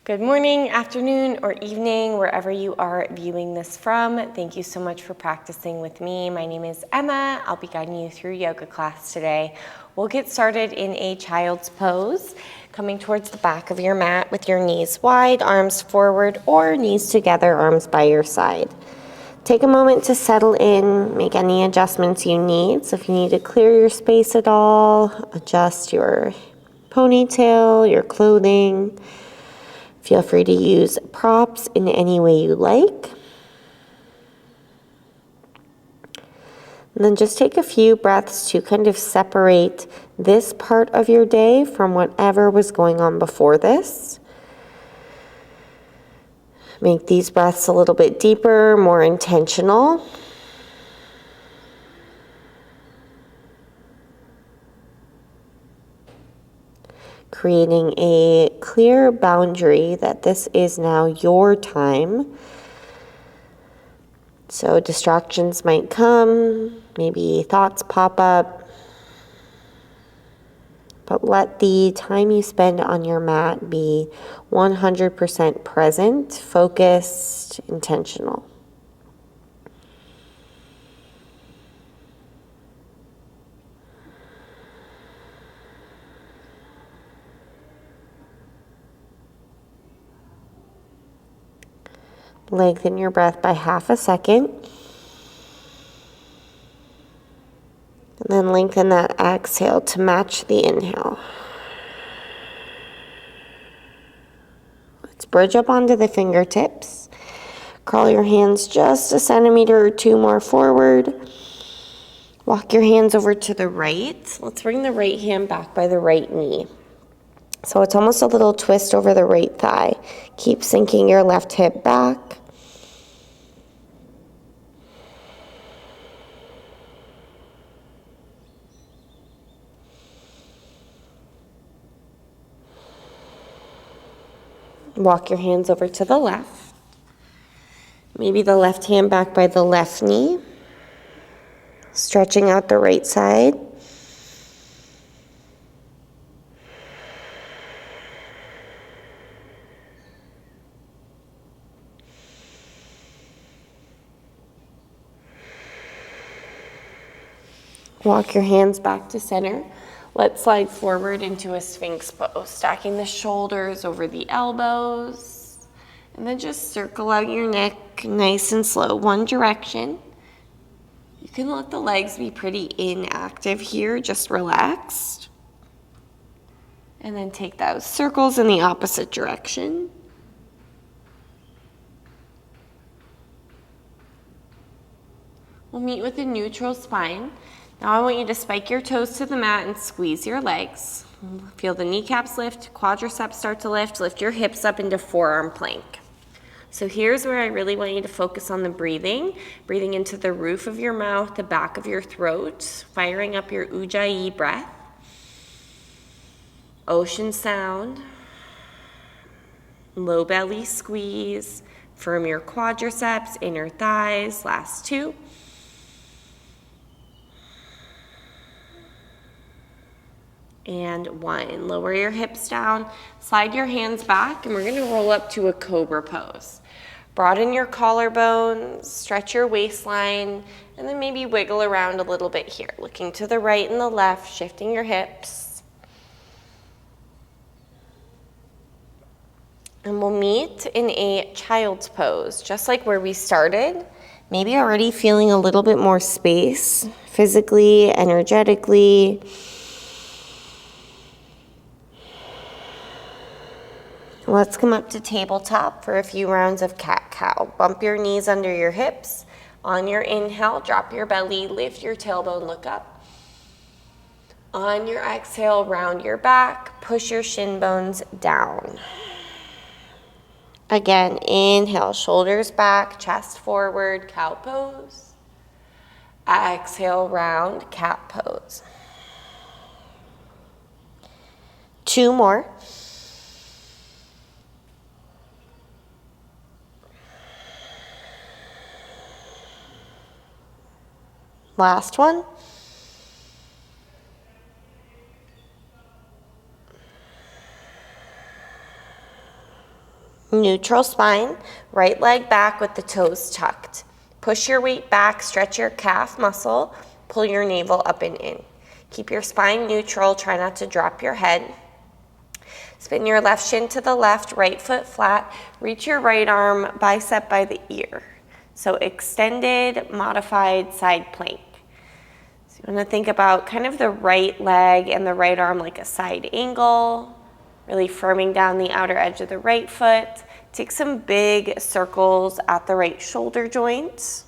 Good morning, afternoon, or evening, wherever you are viewing this from. Thank you so much for practicing with me. My name is Emma. I'll be guiding you through yoga class today. We'll get started in a child's pose, coming towards the back of your mat with your knees wide, arms forward, or knees together, arms by your side. Take a moment to settle in, make any adjustments you need. So if you need to clear your space at all, adjust your ponytail, your clothing. Feel free to use props in any way you like. And then just take a few breaths to kind of separate this part of your day from whatever was going on before this. Make these breaths a little bit deeper, more intentional. Creating a clear boundary that this is now your time. So distractions might come, maybe thoughts pop up, but let the time you spend on your mat be 100% present, focused, intentional. Lengthen your breath by half a second. And then lengthen that exhale to match the inhale. Let's bridge up onto the fingertips. Crawl your hands just a centimeter or two more forward. Walk your hands over to the right. Let's bring the right hand back by the right knee. So it's almost a little twist over the right thigh. Keep sinking your left hip back. Walk your hands over to the left. Maybe the left hand back by the left knee. Stretching out the right side. Walk your hands back to center. Let's slide forward into a Sphinx pose, stacking the shoulders over the elbows. And then just circle out your neck nice and slow, one direction. You can let the legs be pretty inactive here, just relaxed. And then take those circles in the opposite direction. We'll meet with a neutral spine. Now I want you to spike your toes to the mat and squeeze your legs. Feel the kneecaps lift, quadriceps start to lift. Lift your hips up into forearm plank. So here's where I really want you to focus on the breathing. Breathing into the roof of your mouth, the back of your throat, firing up your Ujjayi breath. Ocean sound. Low belly squeeze. Firm your quadriceps, inner thighs. Last two. And one. Lower your hips down, slide your hands back, and we're gonna roll up to a cobra pose. Broaden your collarbones, stretch your waistline, and then maybe wiggle around a little bit here. Looking to the right and the left, shifting your hips. And we'll meet in a child's pose, just like where we started. Maybe already feeling a little bit more space, physically, energetically. Let's come up to tabletop for a few rounds of cat-cow. Bump your knees under your hips. On your inhale, drop your belly, lift your tailbone, look up. On your exhale, round your back, push your shin bones down. Again, inhale, shoulders back, chest forward, cow pose. Exhale, round, cat pose. Two more. Last one. Neutral spine, right leg back with the toes tucked. Push your weight back, stretch your calf muscle, pull your navel up and in. Keep your spine neutral, try not to drop your head. Spin your left shin to the left, right foot flat. Reach your right arm bicep by the ear. So extended, modified side plank. So you want to think about kind of the right leg and the right arm like a side angle, really firming down the outer edge of the right foot. Take some big circles at the right shoulder joint.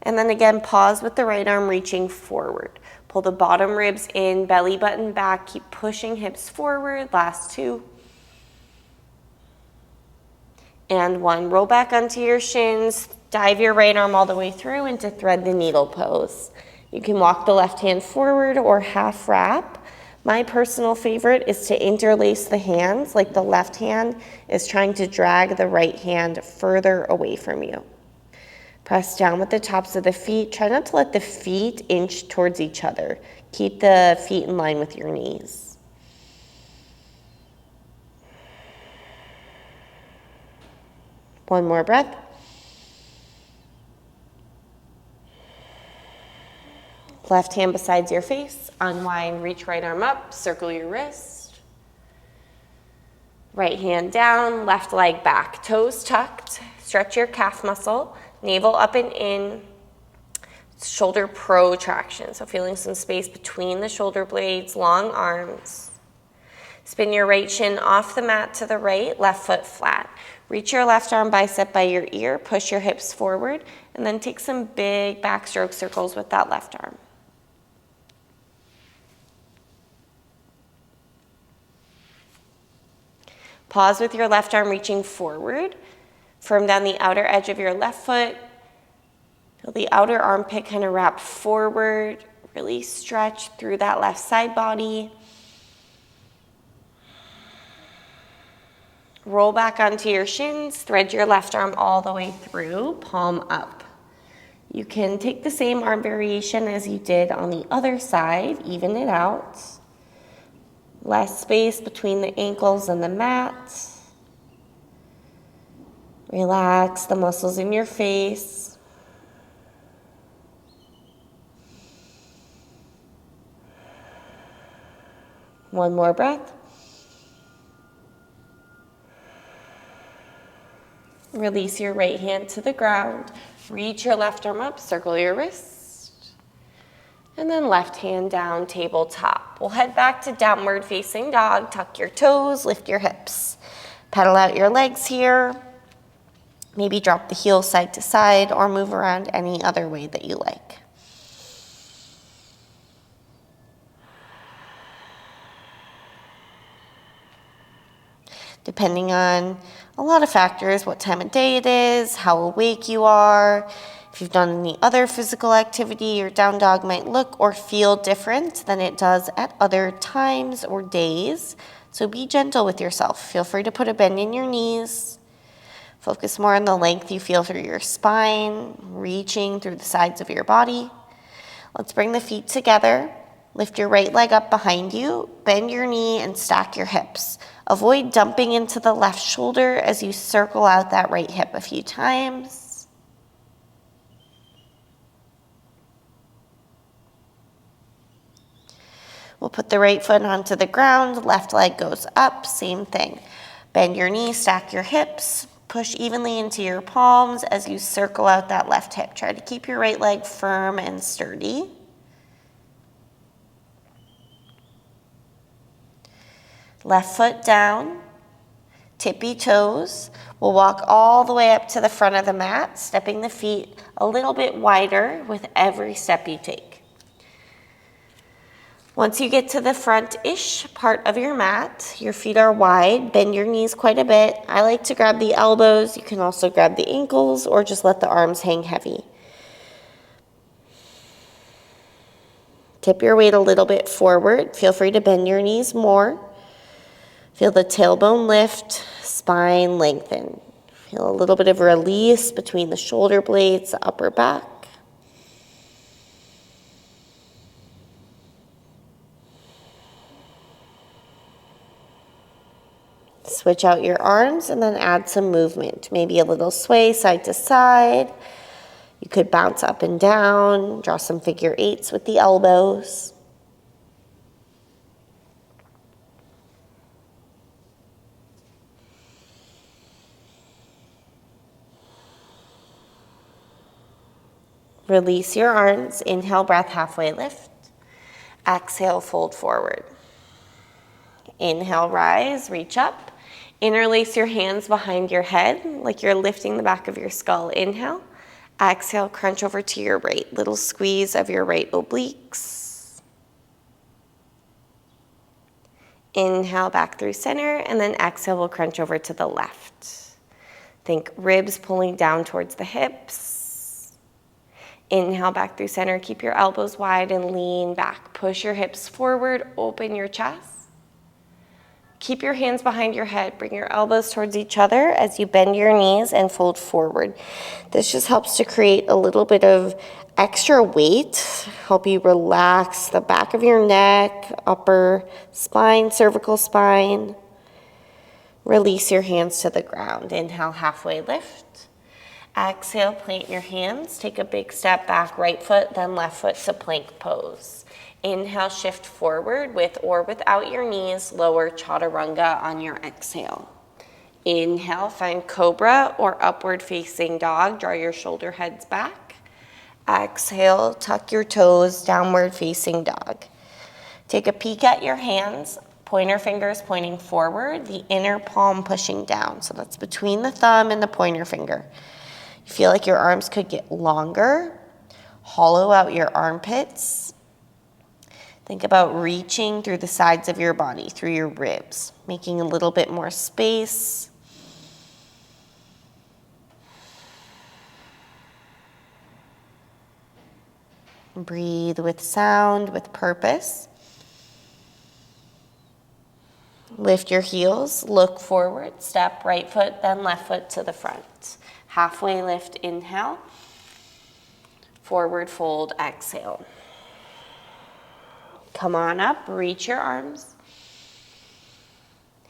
And then again, pause with the right arm reaching forward. Pull the bottom ribs in, belly button back, keep pushing hips forward. Last 2. And 1. Roll back onto your shins, dive your right arm all the way through into thread the needle pose. You can walk the left hand forward or half wrap. My personal favorite is to interlace the hands, like the left hand is trying to drag the right hand further away from you. Press down with the tops of the feet. Try not to let the feet inch towards each other. Keep the feet in line with your knees. One more breath. Left hand beside your face. Unwind, reach right arm up, circle your wrist. Right hand down, left leg back, toes tucked. Stretch your calf muscle. Navel up and in, shoulder protraction. So feeling some space between the shoulder blades, long arms. Spin your right shin off the mat to the right, left foot flat. Reach your left arm bicep by your ear, push your hips forward, and then take some big backstroke circles with that left arm. Pause with your left arm reaching forward. Firm down the outer edge of your left foot. Feel the outer armpit kind of wrap forward. Really stretch through that left side body. Roll back onto your shins. Thread your left arm all the way through, palm up. You can take the same arm variation as you did on the other side, even it out. Less space between the ankles and the mat. Relax the muscles in your face. One more breath. Release your right hand to the ground. Reach your left arm up, circle your wrist. And then left hand down, tabletop. We'll head back to downward facing dog. Tuck your toes, lift your hips. Pedal out your legs here. Maybe drop the heels side to side or move around any other way that you like. Depending on a lot of factors, what time of day it is, how awake you are, if you've done any other physical activity, your down dog might look or feel different than it does at other times or days. So be gentle with yourself. Feel free to put a bend in your knees. Focus more on the length you feel through your spine, reaching through the sides of your body. Let's bring the feet together. Lift your right leg up behind you, bend your knee and stack your hips. Avoid dumping into the left shoulder as you circle out that right hip a few times. We'll put the right foot onto the ground, left leg goes up, same thing. Bend your knee, stack your hips. Push evenly into your palms as you circle out that left hip. Try to keep your right leg firm and sturdy. Left foot down, tippy toes. We'll walk all the way up to the front of the mat, stepping the feet a little bit wider with every step you take. Once you get to the front-ish part of your mat, your feet are wide, bend your knees quite a bit. I like to grab the elbows. You can also grab the ankles or just let the arms hang heavy. Tip your weight a little bit forward. Feel free to bend your knees more. Feel the tailbone lift, spine lengthen. Feel a little bit of release between the shoulder blades, the upper back. Switch out your arms and then add some movement. Maybe a little sway side to side. You could bounce up and down, draw some figure eights with the elbows. Release your arms. Inhale, breath, halfway lift. Exhale, fold forward. Inhale, rise, reach up. Interlace your hands behind your head like you're lifting the back of your skull. Inhale. Exhale, crunch over to your right. Little squeeze of your right obliques. Inhale, back through center, and then exhale, we'll crunch over to the left. Think ribs pulling down towards the hips. Inhale, back through center. Keep your elbows wide and lean back. Push your hips forward, open your chest. Keep your hands behind your head. Bring your elbows towards each other as you bend your knees and fold forward. This just helps to create a little bit of extra weight, help you relax the back of your neck, upper spine, cervical spine. Release your hands to the ground. Inhale, halfway lift. Exhale, plant your hands. Take a big step back, right foot, then left foot to plank pose. Inhale, shift forward with or without your knees. Lower chaturanga on your exhale. Inhale, find cobra or upward facing dog. Draw your shoulder heads back. Exhale, tuck your toes, downward facing dog. Take a peek at your hands. Pointer fingers pointing forward, the inner palm pushing down. So that's between the thumb and the pointer finger. You feel like your arms could get longer. Hollow out your armpits. Think about reaching through the sides of your body, through your ribs, making a little bit more space. Breathe with sound, with purpose. Lift your heels, look forward, step right foot, then left foot to the front. Halfway lift, inhale. Forward fold, exhale. Come on up, reach your arms.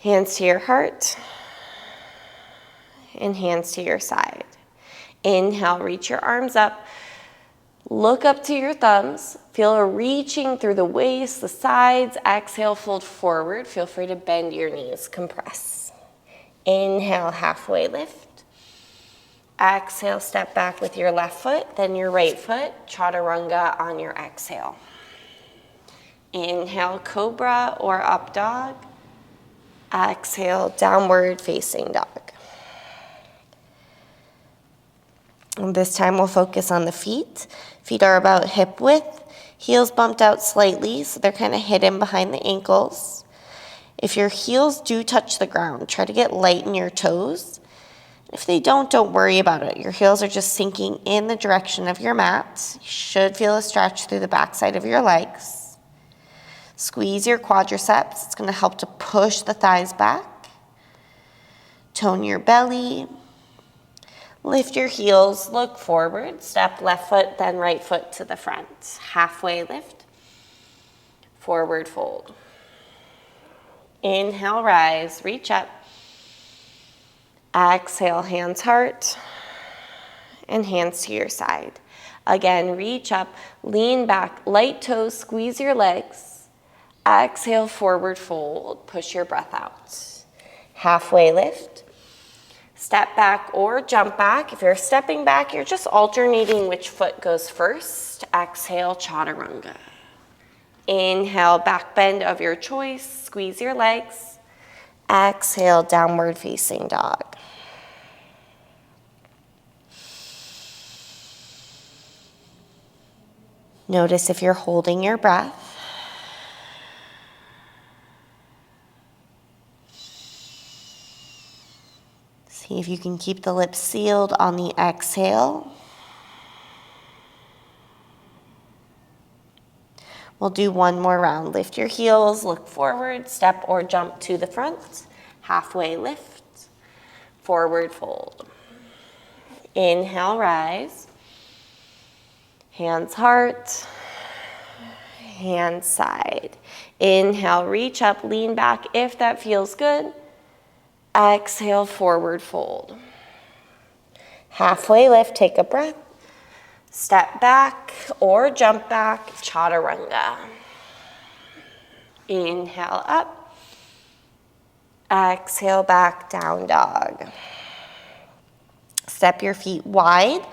Hands to your heart. And hands to your side. Inhale, reach your arms up. Look up to your thumbs. Feel a reaching through the waist, the sides. Exhale, fold forward. Feel free to bend your knees, compress. Inhale, halfway lift. Exhale, step back with your left foot, then your right foot. Chaturanga on your exhale. Inhale, cobra or up dog. Exhale, downward facing dog. And this time we'll focus on the feet. Feet are about hip width. Heels bumped out slightly, so they're kind of hidden behind the ankles. If your heels do touch the ground, try to get light in your toes. If they don't worry about it. Your heels are just sinking in the direction of your mat. You should feel a stretch through the backside of your legs. Squeeze your quadriceps. It's going to help to push the thighs back. Tone your belly. Lift your heels, look forward. Step left foot, then right foot to the front. Halfway lift. Forward fold. Inhale, rise, reach up. Exhale, hands heart, and hands to your side. Again, reach up, lean back, light toes, squeeze your legs. Exhale, forward fold, push your breath out. Halfway lift. Step back or jump back. If you're stepping back, you're just alternating which foot goes first. Exhale, chaturanga. Inhale, back bend of your choice, squeeze your legs. Exhale, downward facing dog. Notice if you're holding your breath. See if you can keep the lips sealed on the exhale. We'll do one more round. Lift your heels, look forward, step or jump to the front. Halfway lift, forward fold. Inhale, rise. Hands heart, hands side. Inhale, reach up, lean back if that feels good. Exhale, forward fold. Halfway lift, take a breath. Step back or jump back, chaturanga. Inhale up. Exhale, back, down dog. Step your feet wide.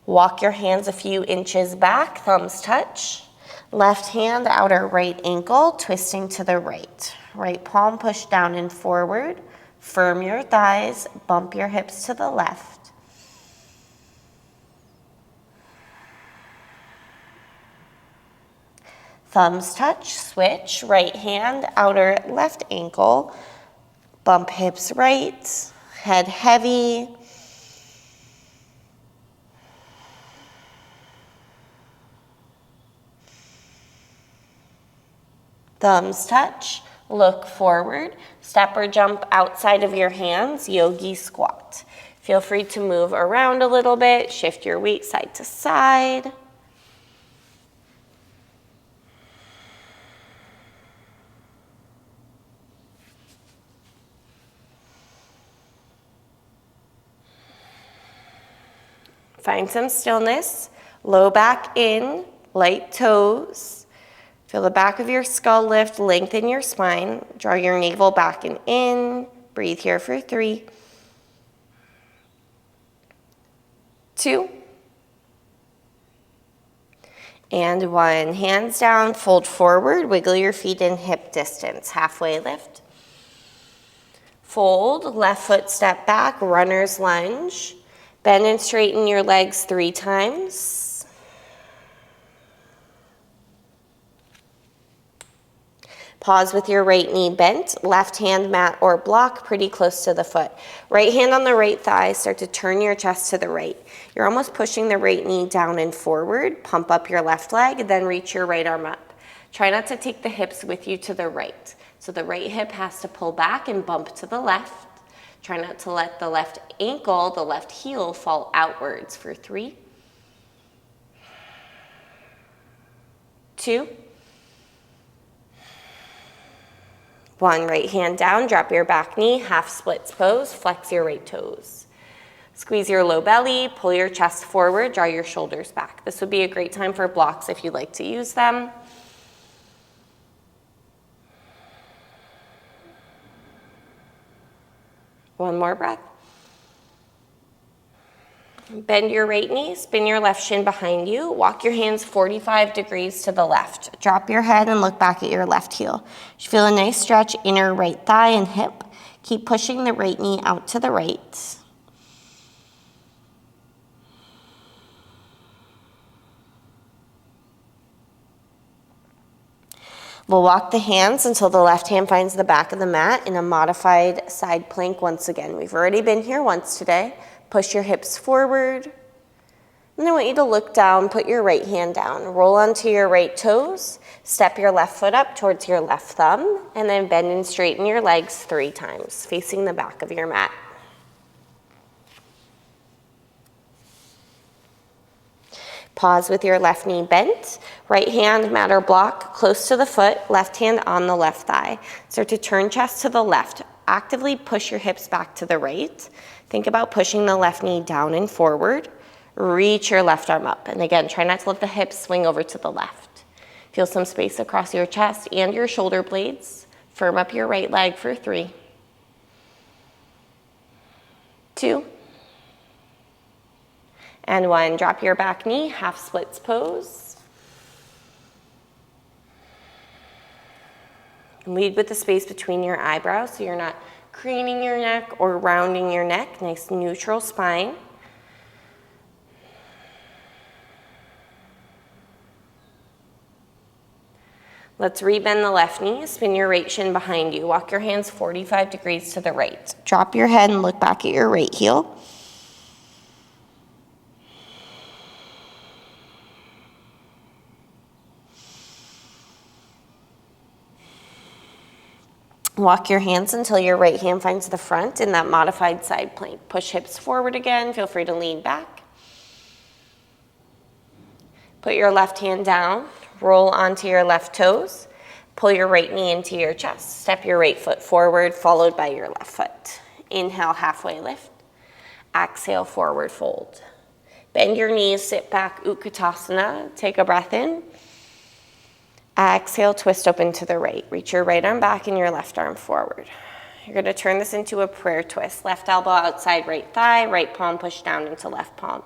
Walk your hands a few inches back, thumbs touch. Left hand, outer right ankle, twisting to the right. Right palm push down and forward. Firm your thighs, bump your hips to the left. Thumbs touch, switch, right hand, outer left ankle, bump hips right, head heavy. Thumbs touch, look forward, step or jump outside of your hands, yogi squat. Feel free to move around a little bit, shift your weight side to side. Find some stillness, low back in, light toes. Feel the back of your skull lift, lengthen your spine. Draw your navel back and in. Breathe here for 3, 2, and 1. Hands down, fold forward, wiggle your feet in hip distance. Halfway lift. Fold, left foot step back, runner's lunge. Bend and straighten your legs 3 times. Pause with your right knee bent, left hand mat or block pretty close to the foot. Right hand on the right thigh, start to turn your chest to the right. You're almost pushing the right knee down and forward, pump up your left leg, then reach your right arm up. Try not to take the hips with you to the right. So the right hip has to pull back and bump to the left. Try not to let the left ankle, the left heel fall outwards for 3, 2, 1. Right hand down, drop your back knee, half splits pose, flex your right toes. Squeeze your low belly, pull your chest forward, draw your shoulders back. This would be a great time for blocks if you'd like to use them. One more breath. Bend your right knee, spin your left shin behind you, walk your hands 45 degrees to the left. Drop your head and look back at your left heel. You feel a nice stretch inner right thigh and hip. Keep pushing the right knee out to the right. We'll walk the hands until the left hand finds the back of the mat in a modified side plank once again. We've already been here once today. Push your hips forward. And I want you to look down, put your right hand down. Roll onto your right toes. Step your left foot up towards your left thumb. And then bend and straighten your legs 3 times, facing the back of your mat. Pause with your left knee bent. Right hand mat or block close to the foot. Left hand on the left thigh. Start to turn chest to the left. Actively push your hips back to the right. Think about pushing the left knee down and forward. Reach your left arm up. And again, try not to let the hips swing over to the left. Feel some space across your chest and your shoulder blades. Firm up your right leg for 3, 2, and 1. Drop your back knee, half splits pose. Lead with the space between your eyebrows so you're not craning your neck or rounding your neck. Nice neutral spine. Let's rebend the left knee, spin your right shin behind you. Walk your hands 45 degrees to the right. Drop your head and look back at your right heel. Walk your hands until your right hand finds the front in that modified side plank. Push hips forward again. Feel free to lean back. Put your left hand down. Roll onto your left toes. Pull your right knee into your chest. Step your right foot forward, followed by your left foot. Inhale, halfway lift. Exhale, forward fold. Bend your knees, sit back, Utkatasana. Take a breath in. Exhale, twist open to the right. Reach your right arm back and your left arm forward. You're going to turn this into a prayer twist. Left elbow outside right thigh, right palm push down into left palm.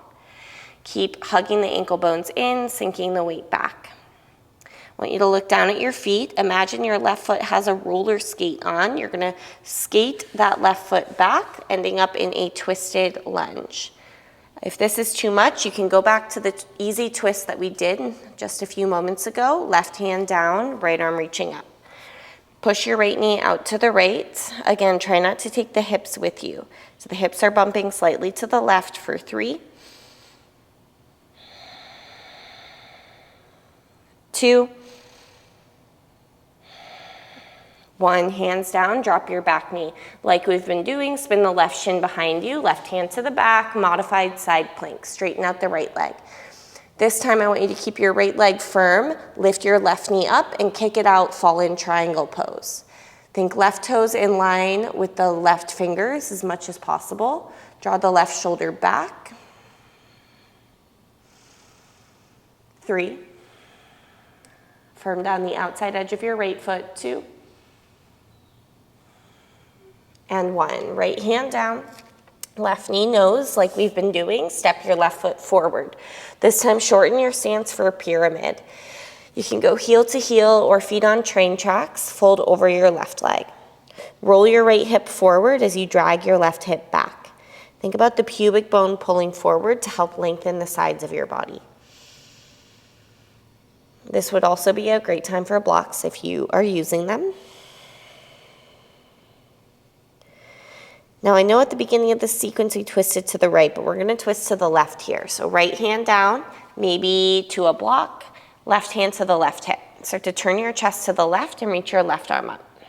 Keep hugging the ankle bones in, sinking the weight back. I want you to look down at your feet. Imagine your left foot has a roller skate on. You're going to skate that left foot back, ending up in a twisted lunge. If this is too much, you can go back to the easy twist that we did just a few moments ago. Left hand down, right arm reaching up. Push your right knee out to the right. Again, try not to take the hips with you. So the hips are bumping slightly to the left for 3, 2, 1. Hands down, drop your back knee. Like we've been doing, spin the left shin behind you, left hand to the back, modified side plank. Straighten out the right leg. This time I want you to keep your right leg firm, lift your left knee up and kick it out, fall in triangle pose. Think left toes in line with the left fingers as much as possible. Draw the left shoulder back. 3. Firm down the outside edge of your right foot. 2. And 1. Right hand down. Left knee nose, like we've been doing. Step your left foot forward. This time, shorten your stance for a pyramid. You can go heel to heel or feet on train tracks. Fold over your left leg. Roll your right hip forward as you drag your left hip back. Think about the pubic bone pulling forward to help lengthen the sides of your body. This would also be a great time for blocks if you are using them. Now I know at the beginning of the sequence we twisted to the right, but we're going to twist to the left here. So right hand down, maybe to a block, left hand to the left hip. Start to turn your chest to the left and reach your left arm up.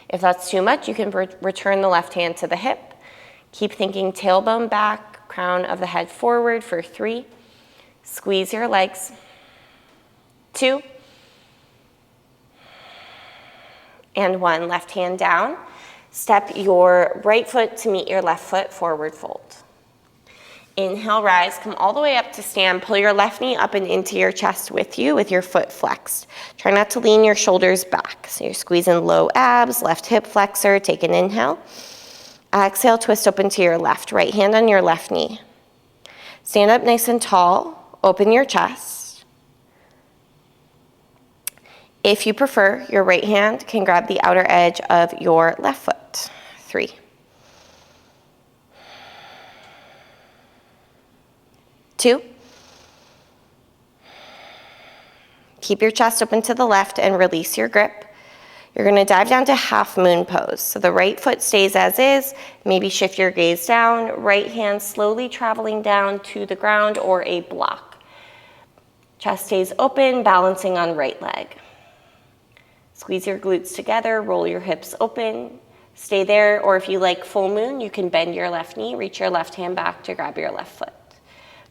If that's too much, you can return the left hand to the hip. Keep thinking tailbone back, crown of the head forward for 3. Squeeze your legs. 2. And 1. Left hand down. Step your right foot to meet your left foot, forward fold. Inhale, rise, come all the way up to stand. Pull your left knee up and into your chest with you with your foot flexed. Try not to lean your shoulders back. So you're squeezing low abs, left hip flexor. Take an inhale. Exhale, twist open to your left. Right hand on your left knee. Stand up nice and tall. Open your chest. If you prefer, your right hand can grab the outer edge of your left foot. 3. 2. Keep your chest open to the left and release your grip. You're going to dive down to half moon pose. So the right foot stays as is. Maybe shift your gaze down. Right hand slowly traveling down to the ground or a block. Chest stays open, balancing on right leg. Squeeze your glutes together, roll your hips open, stay there, or if you like full moon, you can bend your left knee, reach your left hand back to grab your left foot.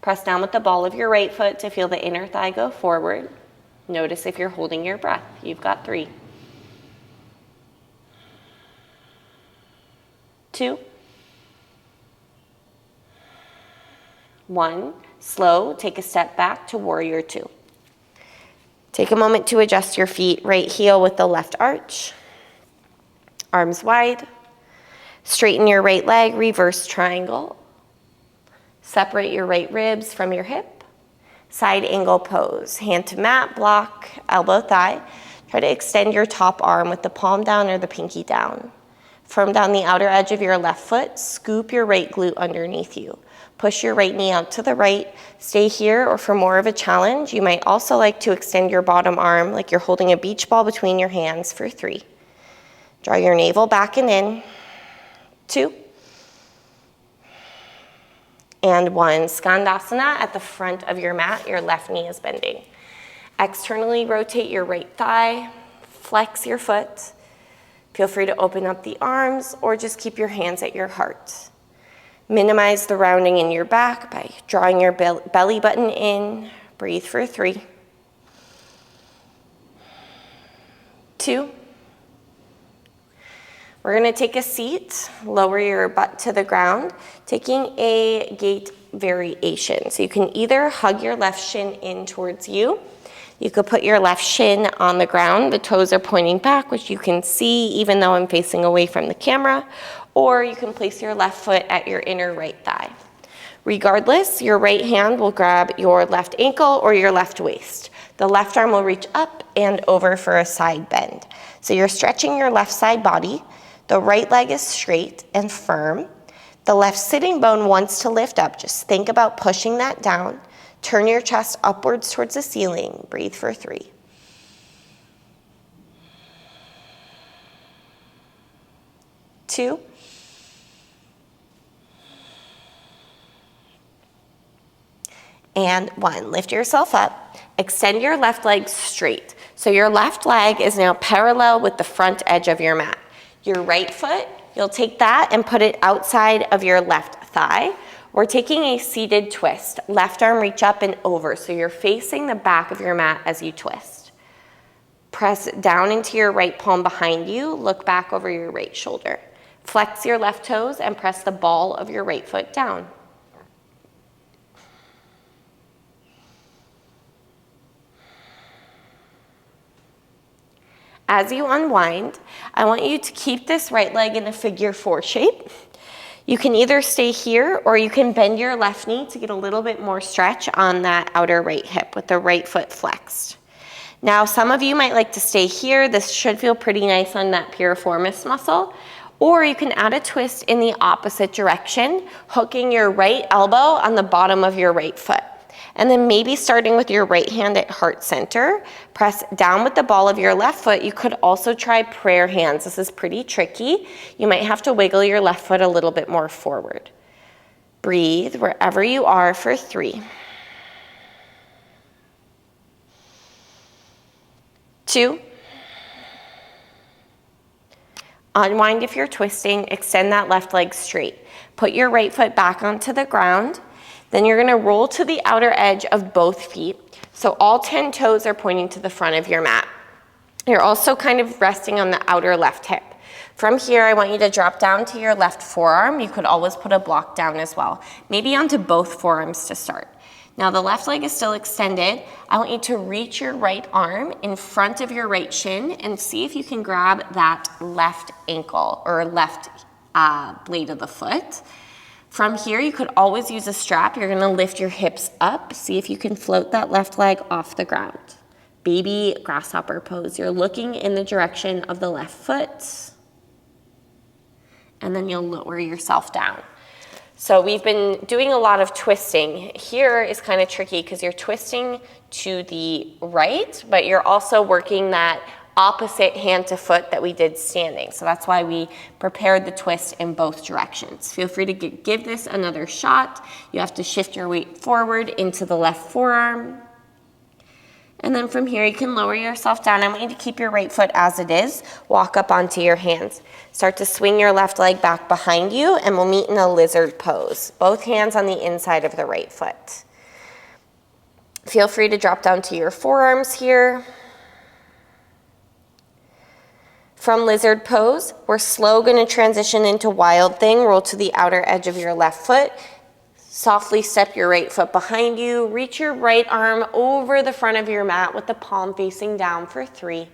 Press down with the ball of your right foot to feel the inner thigh go forward. Notice if you're holding your breath. You've got 3. 2. 1. Slow, take a step back to warrior 2. Take a moment to adjust your feet, right heel with the left arch, arms wide. Straighten your right leg, reverse triangle. Separate your right ribs from your hip. Side angle pose, hand to mat, block, elbow thigh. Try to extend your top arm with the palm down or the pinky down. Firm down the outer edge of your left foot, scoop your right glute underneath you. Push your right knee out to the right, stay here, or for more of a challenge, you might also like to extend your bottom arm like you're holding a beach ball between your hands for 3. Draw your navel back and in. 2. And 1. Skandasana at the front of your mat, your left knee is bending. Externally rotate your right thigh, flex your foot. Feel free to open up the arms or just keep your hands at your heart. Minimize the rounding in your back by drawing your belly button in. Breathe for 3. 2. We're going to take a seat, lower your butt to the ground, taking a gait variation. So you can either hug your left shin in towards you. You could put your left shin on the ground. The toes are pointing back, which you can see even though I'm facing away from the camera. Or you can place your left foot at your inner right thigh. Regardless, your right hand will grab your left ankle or your left waist. The left arm will reach up and over for a side bend. So you're stretching your left side body. The right leg is straight and firm. The left sitting bone wants to lift up. Just think about pushing that down. Turn your chest upwards towards the ceiling. Breathe for 3. 2. And 1. Lift yourself up. Extend your left leg straight. So your left leg is now parallel with the front edge of your mat. Your right foot, you'll take that and put it outside of your left thigh. We're taking a seated twist. Left arm reach up and over. So you're facing the back of your mat as you twist. Press down into your right palm behind you. Look back over your right shoulder. Flex your left toes and press the ball of your right foot down. As you unwind, I want you to keep this right leg in a figure 4 shape. You can either stay here or you can bend your left knee to get a little bit more stretch on that outer right hip with the right foot flexed. Now, some of you might like to stay here. This should feel pretty nice on that piriformis muscle. Or you can add a twist in the opposite direction, hooking your right elbow on the bottom of your right foot. And then maybe starting with your right hand at heart center, press down with the ball of your left foot. You could also try prayer hands. This is pretty tricky. You might have to wiggle your left foot a little bit more forward. Breathe wherever you are for 3. 2. Unwind if you're twisting. Extend that left leg straight. Put your right foot back onto the ground. Then you're going to roll to the outer edge of both feet. So all 10 toes are pointing to the front of your mat. You're also kind of resting on the outer left hip. From here, I want you to drop down to your left forearm. You could always put a block down as well. Maybe onto both forearms to start. Now the left leg is still extended. I want you to reach your right arm in front of your right shin and see if you can grab that left ankle or left blade of the foot. From here, you could always use a strap. You're gonna lift your hips up. See if you can float that left leg off the ground. Baby grasshopper pose. You're looking in the direction of the left foot. And then you'll lower yourself down. So we've been doing a lot of twisting. Here is kind of tricky because you're twisting to the right, but you're also working that opposite hand to foot that we did standing. So that's why we prepared the twist in both directions. Feel free to give this another shot. You have to shift your weight forward into the left forearm. And then from here, you can lower yourself down. I want you to keep your right foot as it is. Walk up onto your hands. Start to swing your left leg back behind you, and we'll meet in a lizard pose. Both hands on the inside of the right foot. Feel free to drop down to your forearms here. From lizard pose, we're slow going to transition into wild thing. Roll to the outer edge of your left foot. Softly step your right foot behind you. Reach your right arm over the front of your mat with the palm facing down for 3.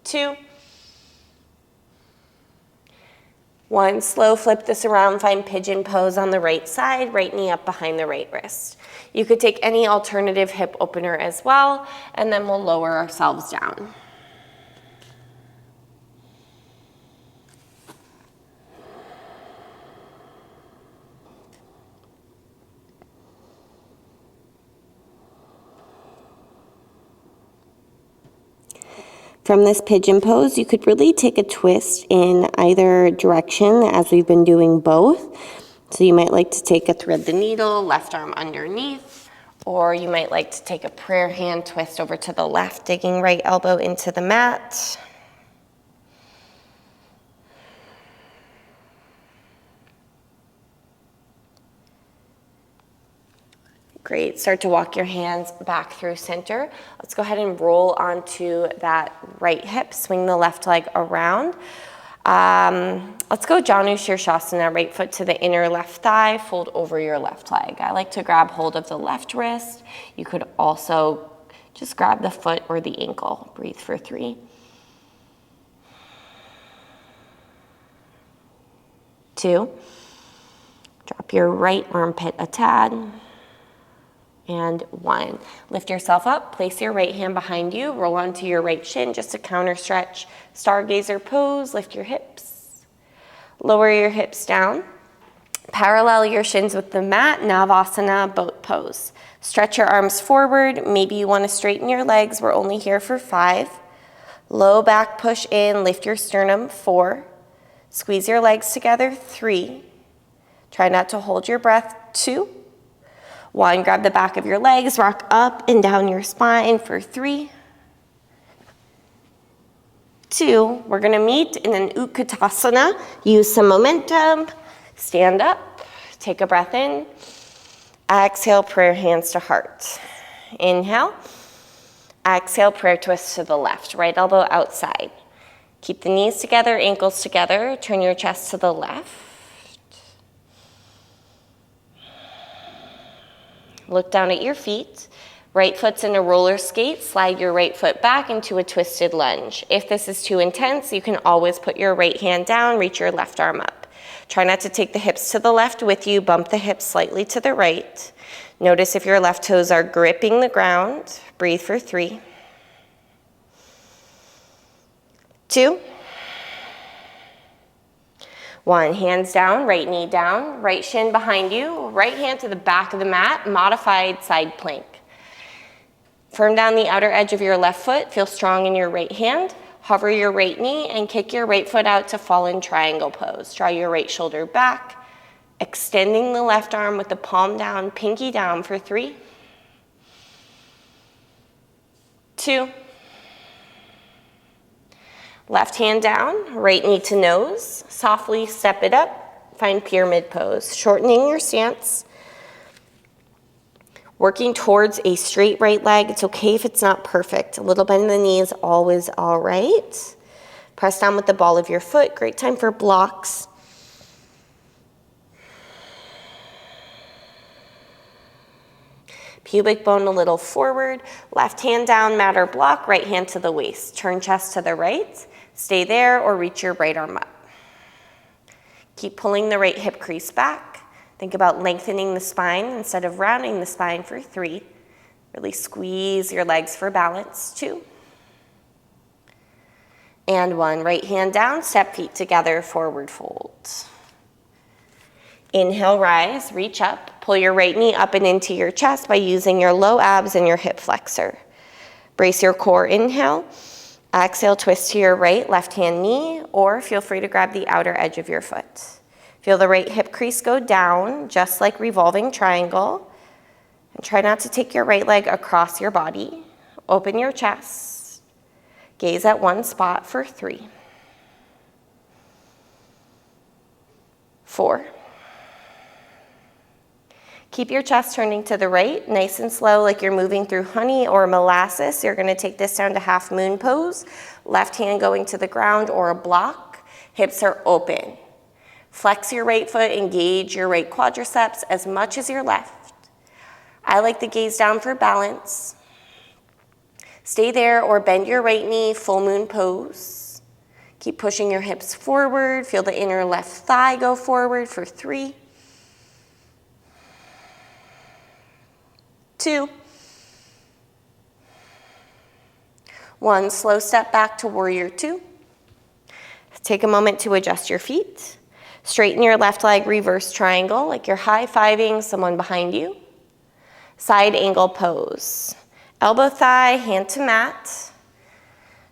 2. 1. Slow flip this around. Find pigeon pose on the right side. Right knee up behind the right wrist. You could take any alternative hip opener as well, and then we'll lower ourselves down. From this pigeon pose, you could really take a twist in either direction as we've been doing both. So you might like to take a thread the needle, left arm underneath, or you might like to take a prayer hand twist over to the left, digging right elbow into the mat. Great. Start to walk your hands back through center. Let's go ahead and roll onto that right hip. Swing the left leg around. Let's go Janu Shirshasana, right foot to the inner left thigh, fold over your left leg. I like to grab hold of the left wrist. You could also just grab the foot or the ankle. Breathe for 3. 2. Drop your right armpit a tad. And 1. Lift yourself up, place your right hand behind you, roll onto your right shin, just a counter stretch. Stargazer pose, lift your hips. Lower your hips down. Parallel your shins with the mat, Navasana, boat pose. Stretch your arms forward, maybe you want to straighten your legs, we're only here for 5. Low back push in, lift your sternum, 4. Squeeze your legs together, 3. Try not to hold your breath, 2. 1, grab the back of your legs, rock up and down your spine for 3. 2, we're gonna meet in an Utkatasana. Use some momentum, stand up, take a breath in. Exhale, prayer hands to heart. Inhale. Exhale, prayer twist to the left, right elbow outside. Keep the knees together, ankles together, turn your chest to the left. Look down at your feet. Right foot's in a roller skate. Slide your right foot back into a twisted lunge. If this is too intense, you can always put your right hand down, reach your left arm up. Try not to take the hips to the left with you. Bump the hips slightly to the right. Notice if your left toes are gripping the ground. Breathe for 3. 2. 1, hands down, right knee down, right shin behind you, right hand to the back of the mat, modified side plank. Firm down the outer edge of your left foot, feel strong in your right hand, hover your right knee and kick your right foot out to fallen triangle pose. Draw your right shoulder back, extending the left arm with the palm down, pinky down for 3. 2. Left hand down, right knee to nose. Softly step it up, find pyramid pose. Shortening your stance. Working towards a straight right leg. It's okay if it's not perfect. A little bend in the knee is always all right. Press down with the ball of your foot. Great time for blocks. Pubic bone a little forward. Left hand down, mat or block. Right hand to the waist. Turn chest to the right. Stay there or reach your right arm up. Keep pulling the right hip crease back. Think about lengthening the spine instead of rounding the spine for 3. Really squeeze your legs for balance. 2. And 1. Right hand down, step feet together, forward fold. Inhale, rise, reach up. Pull your right knee up and into your chest by using your low abs and your hip flexor. Brace your core, inhale. Exhale, twist to your right, left hand knee, or feel free to grab the outer edge of your foot. Feel the right hip crease go down, just like revolving triangle. And try not to take your right leg across your body. Open your chest. Gaze at one spot for 3. 4. Keep your chest turning to the right, nice and slow, like you're moving through honey or molasses. You're gonna take this down to half moon pose. Left hand going to the ground or a block. Hips are open. Flex your right foot, engage your right quadriceps as much as your left. I like the gaze down for balance. Stay there or bend your right knee, full moon pose. Keep pushing your hips forward. Feel the inner left thigh go forward for 3. 2. 1, slow step back to warrior 2. Take a moment to adjust your feet. Straighten your left leg, reverse triangle, like you're high-fiving someone behind you. Side angle pose. Elbow thigh, hand to mat.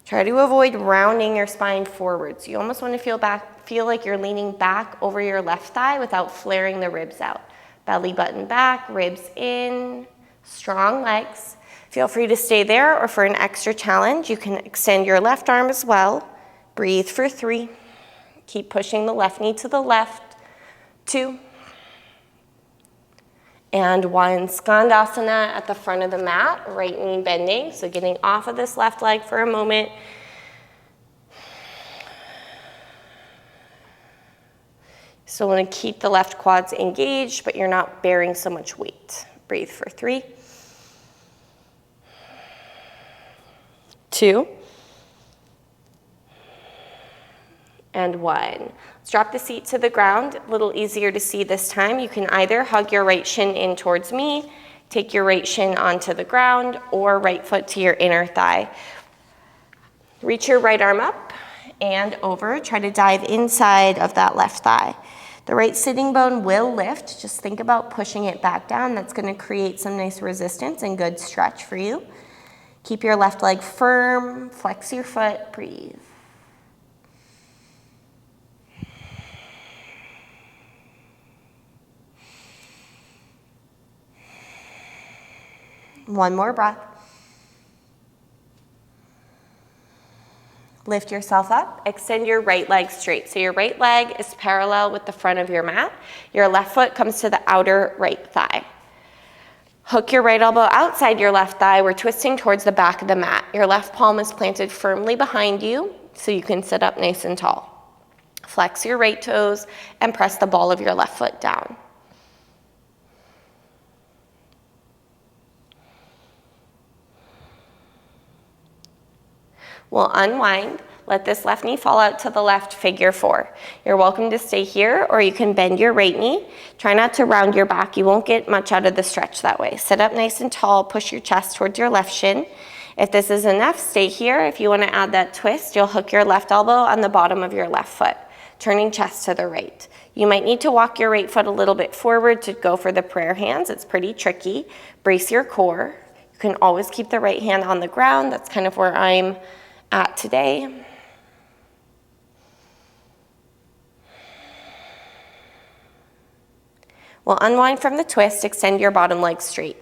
Try to avoid rounding your spine forward. So you almost want to feel like you're leaning back over your left thigh without flaring the ribs out. Belly button back, ribs in. Strong legs. Feel free to stay there, or for an extra challenge, you can extend your left arm as well. Breathe for 3. Keep pushing the left knee to the left. 2. and one. Skandasana at the front of the mat, right knee bending. So getting off of this left leg for a moment. So want to keep the left quads engaged, but you're not bearing so much weight. Breathe for 3, 2, and 1. Let's drop the seat to the ground. A little easier to see this time. You can either hug your right shin in towards me, take your right shin onto the ground, or right foot to your inner thigh. Reach your right arm up and over. Try to dive inside of that left thigh. The right sitting bone will lift. Just think about pushing it back down. That's going to create some nice resistance and good stretch for you. Keep your left leg firm. Flex your foot. Breathe. One more breath. Lift yourself up, extend your right leg straight. So your right leg is parallel with the front of your mat. Your left foot comes to the outer right thigh. Hook your right elbow outside your left thigh. We're twisting towards the back of the mat. Your left palm is planted firmly behind you so you can sit up nice and tall. Flex your right toes and press the ball of your left foot down. We'll unwind, let this left knee fall out to the left, figure 4. You're welcome to stay here, or you can bend your right knee. Try not to round your back. You won't get much out of the stretch that way. Sit up nice and tall, push your chest towards your left shin. If this is enough, stay here. If you want to add that twist, you'll hook your left elbow on the bottom of your left foot, turning chest to the right. You might need to walk your right foot a little bit forward to go for the prayer hands. It's pretty tricky. Brace your core. You can always keep the right hand on the ground. That's kind of where I'm at today. We'll unwind from the twist, extend your bottom leg straight.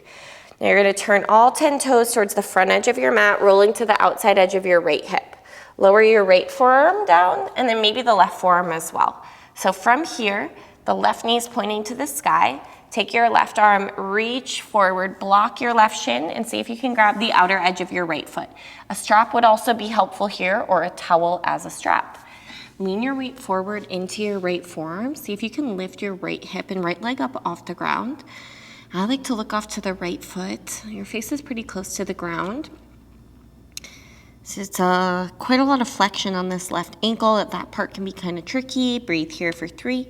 Now you're going to turn all 10 toes towards the front edge of your mat, rolling to the outside edge of your right hip. Lower your right forearm down, and then maybe the left forearm as well. So from here, the left knee is pointing to the sky. Take your left arm, reach forward, block your left shin, and see if you can grab the outer edge of your right foot. A strap would also be helpful here, or a towel as a strap. Lean your weight forward into your right forearm. See if you can lift your right hip and right leg up off the ground. I like to look off to the right foot. Your face is pretty close to the ground. So it's quite a lot of flexion on this left ankle. That part can be kind of tricky. Breathe here for 3,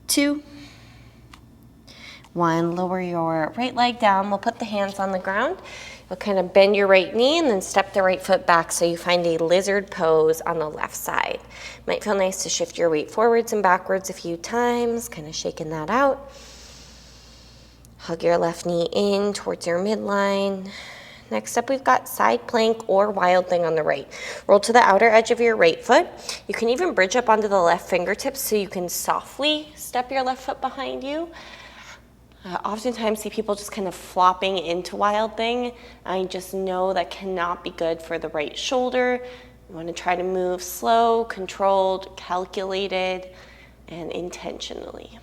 2, 1. Lower your right leg down. We'll put the hands on the ground. You'll kind of bend your right knee and then step the right foot back so you find a lizard pose on the left side. Might feel nice to shift your weight forwards and backwards a few times, kind of shaking that out. Hug your left knee in towards your midline. Next up, we've got side plank or wild thing on the right. Roll to the outer edge of your right foot. You can even bridge up onto the left fingertips so you can softly step your left foot behind you. Oftentimes see people just kind of flopping into wild thing. I just know that cannot be good for the right shoulder. You want to try to move slow, controlled, calculated, and intentionally.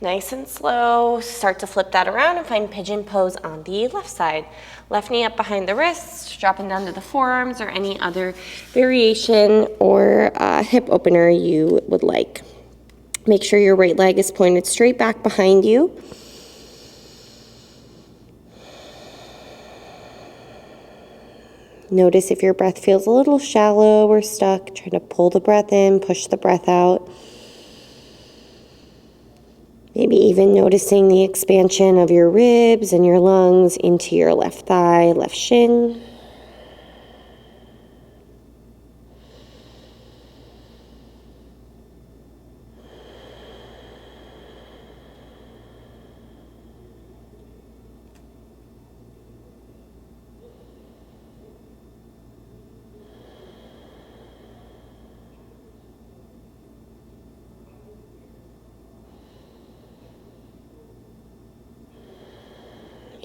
Nice and slow, start to flip that around and find pigeon pose on the left side. Left knee up behind the wrist, dropping down to the forearms or any other variation or hip opener you would like. Make sure your right leg is pointed straight back behind you. Notice if your breath feels a little shallow or stuck. Try to pull the breath in, push the breath out. Maybe even noticing the expansion of your ribs and your lungs into your left thigh, left shin.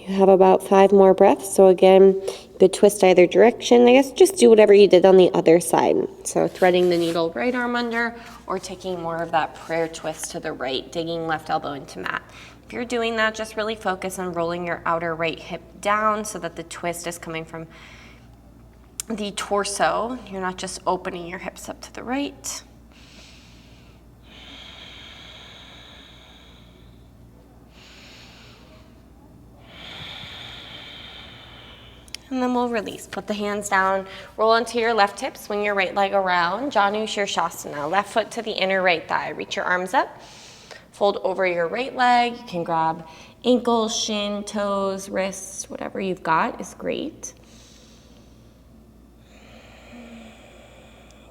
You have about 5 more breaths. So again, you could twist either direction. I guess just do whatever you did on the other side. So threading the needle right arm under, or taking more of that prayer twist to the right, digging left elbow into mat. If you're doing that, just really focus on rolling your outer right hip down so that the twist is coming from the torso. You're not just opening your hips up to the right. And then we'll release. Put the hands down, roll onto your left hip, swing your right leg around, Janu Shirshasana. Left foot to the inner right thigh. Reach your arms up, fold over your right leg. You can grab ankles, shin, toes, wrists, whatever you've got is great.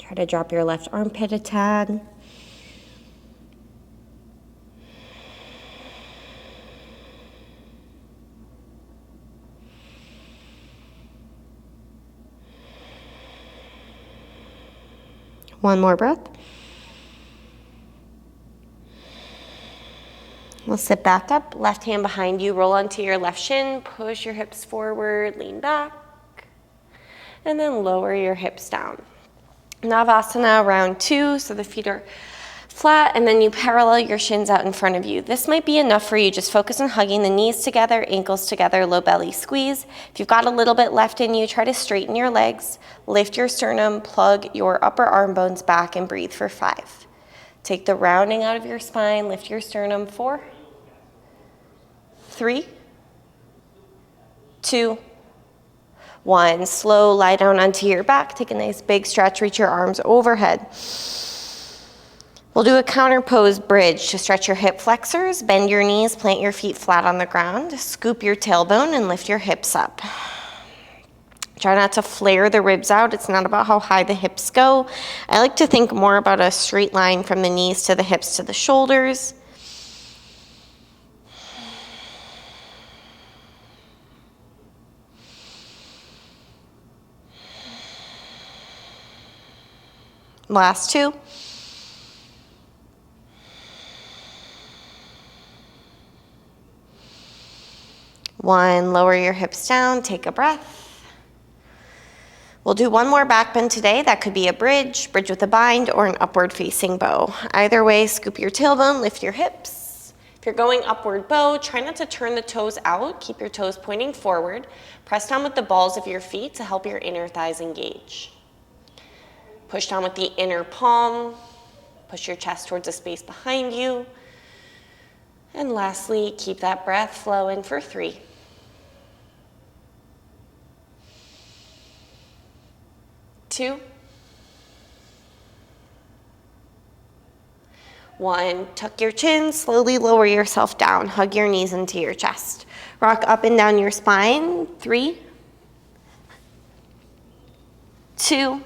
Try to drop your left armpit a tad. One more breath. We'll sit back up, left hand behind you, roll onto your left shin, push your hips forward, lean back, and then lower your hips down. Navasana round 2, so the feet are flat, and then you parallel your shins out in front of you. This might be enough for you. Just focus on hugging the knees together, ankles together, low belly squeeze. If you've got a little bit left in you, try to straighten your legs, lift your sternum, plug your upper arm bones back, and breathe for 5. Take the rounding out of your spine, lift your sternum, 4, 3, 2, 1. Slow, lie down onto your back. Take a nice big stretch, reach your arms overhead. We'll do a counter pose bridge to stretch your hip flexors, bend your knees, plant your feet flat on the ground, scoop your tailbone and lift your hips up. Try not to flare the ribs out. It's not about how high the hips go. I like to think more about a straight line from the knees to the hips to the shoulders. Last 2. One, lower your hips down, take a breath. We'll do one more back bend today. That could be a bridge with a bind, or an upward facing bow. Either way, scoop your tailbone, lift your hips. If you're going upward bow, try not to turn the toes out. Keep your toes pointing forward. Press down with the balls of your feet to help your inner thighs engage. Push down with the inner palm. Push your chest towards the space behind you. And lastly, keep that breath flowing for 3. 2, 1. Tuck your chin, slowly lower yourself down. Hug your knees into your chest. Rock up and down your spine. 3, 2,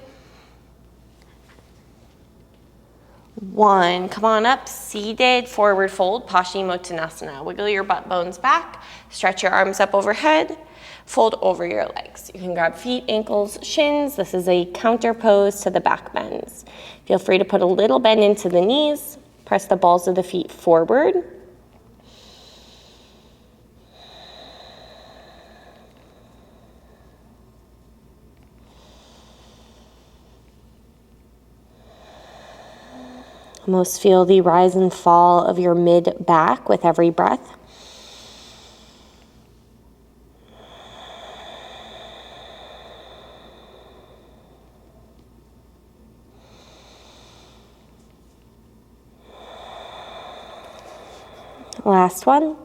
1. Come on up, seated, forward fold, Paschimottanasana. Wiggle your butt bones back, stretch your arms up overhead, fold over your legs. You can grab feet, ankles, shins. This is a counter pose to the back bends. Feel free to put a little bend into the knees, press the balls of the feet forward. Almost feel the rise and fall of your mid back with every breath. Last one.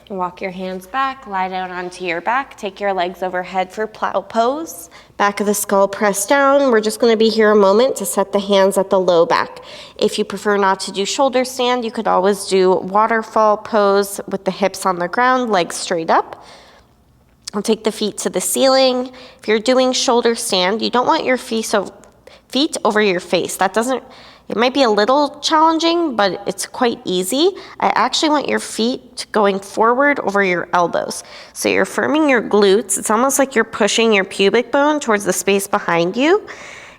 Walk your hands back, lie down onto your back, take your legs overhead for plow pose. Back of the skull pressed down. We're just gonna be here a moment to set the hands at the low back. If you prefer not to do shoulder stand, you could always do waterfall pose with the hips on the ground, legs straight up. I'll take the feet to the ceiling. If you're doing shoulder stand, you don't want your feet over your face. It might be a little challenging, but it's quite easy. I actually want your feet going forward over your elbows. So you're firming your glutes. It's almost like you're pushing your pubic bone towards the space behind you.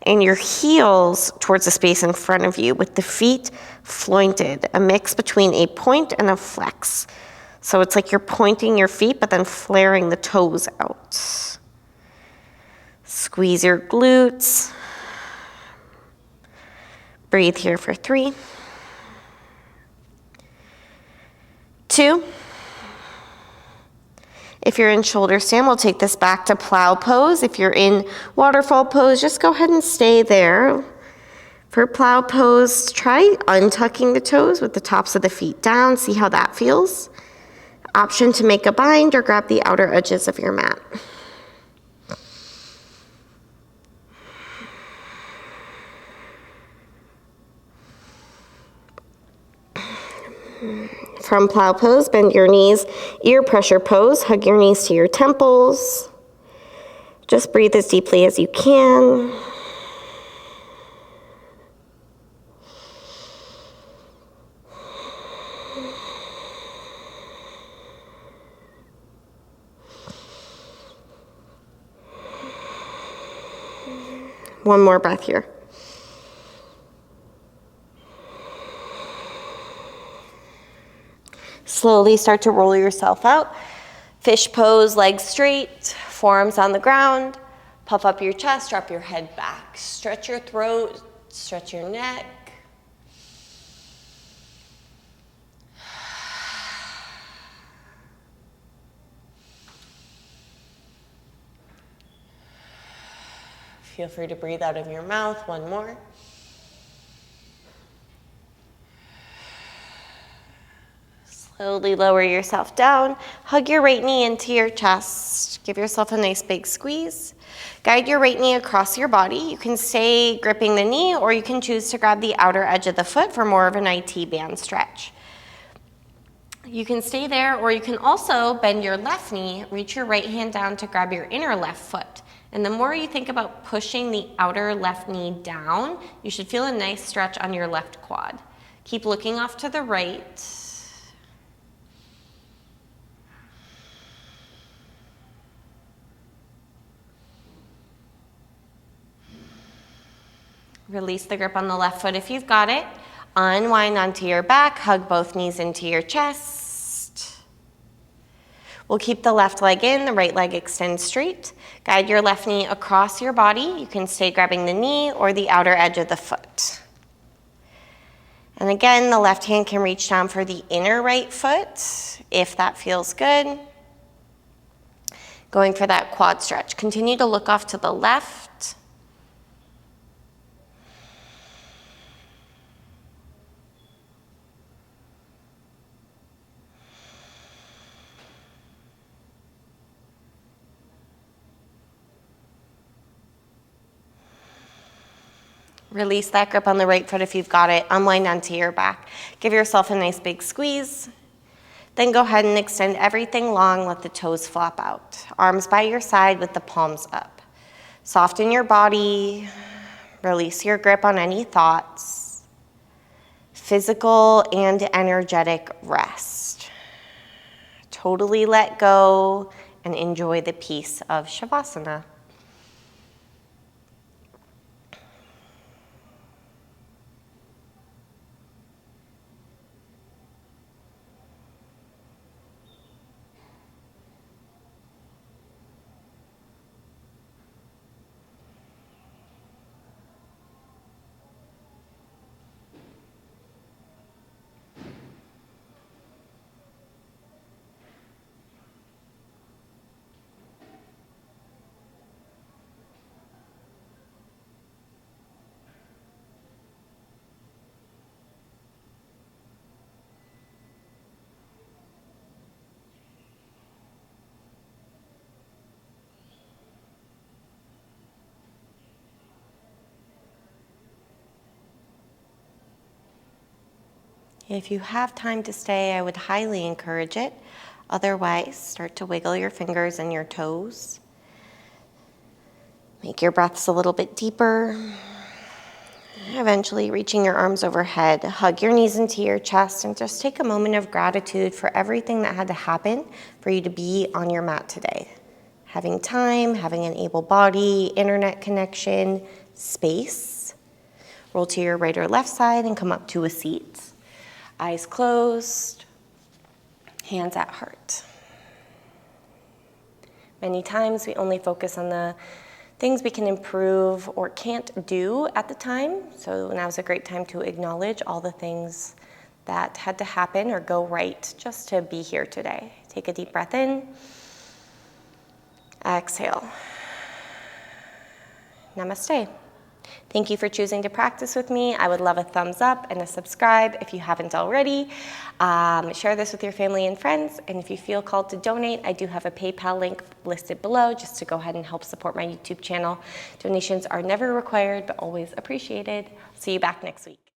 and your heels towards the space in front of you with the feet flointed, a mix between a point and a flex. So it's like you're pointing your feet, but then flaring the toes out. Squeeze your glutes. Breathe here for 3, 2. If you're in shoulder stand, we'll take this back to plow pose. If you're in waterfall pose, just go ahead and stay there. For plow pose, try untucking the toes with the tops of the feet down. See how that feels. Option to make a bind or grab the outer edges of your mat. From plow pose, bend your knees, ear pressure pose, hug your knees to your temples. Just breathe as deeply as you can. One more breath here. Slowly start to roll yourself out. Fish pose, legs straight, forearms on the ground. Puff up your chest, drop your head back. Stretch your throat, stretch your neck. Feel free to breathe out of your mouth. One more. Slowly lower yourself down. Hug your right knee into your chest. Give yourself a nice big squeeze. Guide your right knee across your body. You can stay gripping the knee, or you can choose to grab the outer edge of the foot for more of an IT band stretch. You can stay there, or you can also bend your left knee, reach your right hand down to grab your inner left foot. And the more you think about pushing the outer left knee down, you should feel a nice stretch on your left quad. Keep looking off to the right. Release the grip on the left foot if you've got it. Unwind onto your back, hug both knees into your chest. We'll keep the left leg in, the right leg extends straight. Guide your left knee across your body. You can stay grabbing the knee or the outer edge of the foot. And again, the left hand can reach down for the inner right foot, if that feels good. Going for that quad stretch. Continue to look off to the left. Release that grip on the right foot if you've got it. Unwind onto your back. Give yourself a nice big squeeze. Then go ahead and extend everything long. Let the toes flop out. Arms by your side with the palms up. Soften your body. Release your grip on any thoughts. Physical and energetic rest. Totally let go and enjoy the peace of Savasana. If you have time to stay, I would highly encourage it. Otherwise, start to wiggle your fingers and your toes. Make your breaths a little bit deeper. Eventually reaching your arms overhead, hug your knees into your chest, and just take a moment of gratitude for everything that had to happen for you to be on your mat today. Having time, having an able body, internet connection, space. Roll to your right or left side and come up to a seat. Eyes closed, hands at heart. Many times we only focus on the things we can improve or can't do at the time. So now's a great time to acknowledge all the things that had to happen or go right just to be here today. Take a deep breath in. Exhale. Namaste. Thank you for choosing to practice with me. I would love a thumbs up and a subscribe if you haven't already. Share this with your family and friends. And if you feel called to donate, I do have a PayPal link listed below just to go ahead and help support my YouTube channel. Donations are never required, but always appreciated. See you back next week.